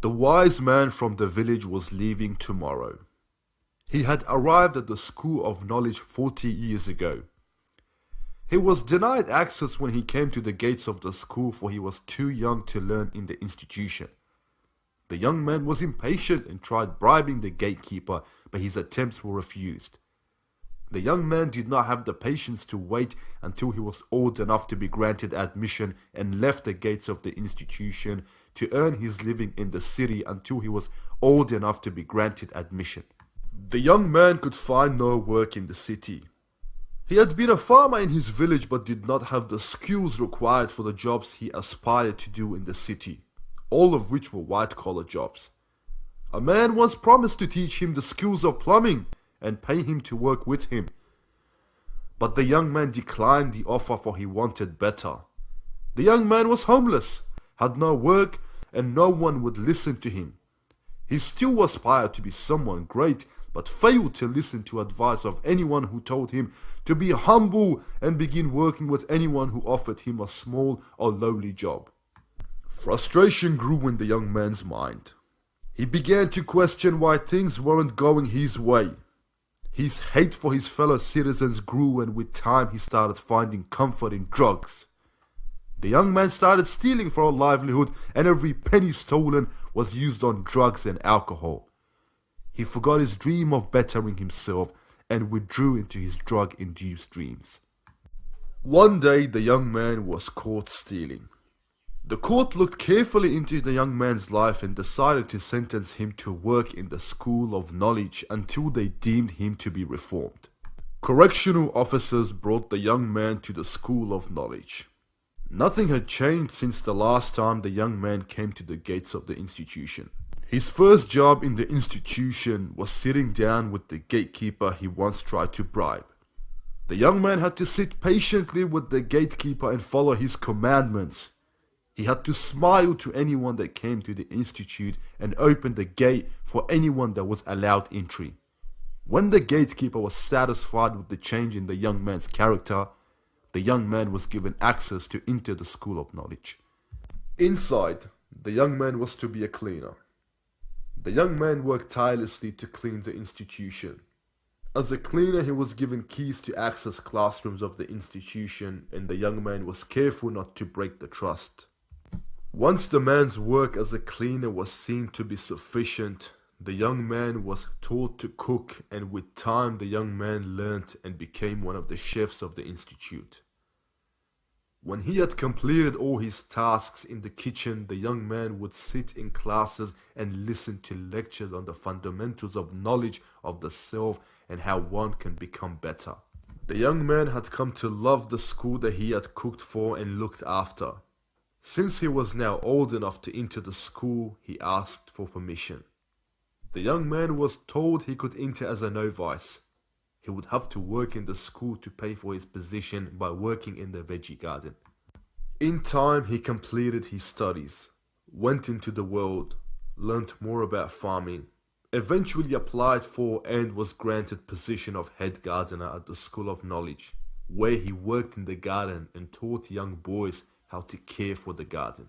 The wise man from the village was leaving tomorrow. He had arrived at the school of knowledge 40 years ago. He was denied access when he came to the gates of the school, for he was too young to learn in the institution. The young man was impatient and tried bribing the gatekeeper, but his attempts were refused. The young man did not have the patience to wait until he was old enough to be granted admission and left the gates of the institution to earn his living in the city until he was old enough to be granted admission. The young man could find no work in the city. He had been a farmer in his village but did not have the skills required for the jobs he aspired to do in the city, all of which were white-collar jobs. A man once promised to teach him the skills of plumbing and pay him to work with him. But the young man declined the offer, for he wanted better. The young man was homeless, had no work, and no one would listen to him. He still aspired to be someone great, but failed to listen to advice of anyone who told him to be humble and begin working with anyone who offered him a small or lowly job. Frustration grew in the young man's mind. He began to question why things weren't going his way. His hate for his fellow citizens grew, and with time he started finding comfort in drugs. The young man started stealing for a livelihood, and every penny stolen was used on drugs and alcohol. He forgot his dream of bettering himself and withdrew into his drug-induced dreams. One day the young man was caught stealing. The court looked carefully into the young man's life and decided to sentence him to work in the school of knowledge until they deemed him to be reformed. Correctional officers brought the young man to the school of knowledge. Nothing had changed since the last time the young man came to the gates of the institution. His first job in the institution was sitting down with the gatekeeper he once tried to bribe. The young man had to sit patiently with the gatekeeper and follow his commandments. He had to smile to anyone that came to the institute and open the gate for anyone that was allowed entry. When the gatekeeper was satisfied with the change in the young man's character, the young man was given access to enter the school of knowledge. Inside, the young man was to be a cleaner. The young man worked tirelessly to clean the institution. As a cleaner, he was given keys to access classrooms of the institution, and the young man was careful not to break the trust. Once the man's work as a cleaner was seen to be sufficient, the young man was taught to cook, and with time the young man learnt and became one of the chefs of the institute. When he had completed all his tasks in the kitchen, the young man would sit in classes and listen to lectures on the fundamentals of knowledge of the self and how one can become better. The young man had come to love the school that he had cooked for and looked after. Since he was now old enough to enter the school, he asked for permission. The young man was told he could enter as a novice. He would have to work in the school to pay for his position by working in the veggie garden. In time, he completed his studies, went into the world, learnt more about farming, eventually applied for and was granted position of head gardener at the School of Knowledge, where he worked in the garden and taught young boys how to care for the garden.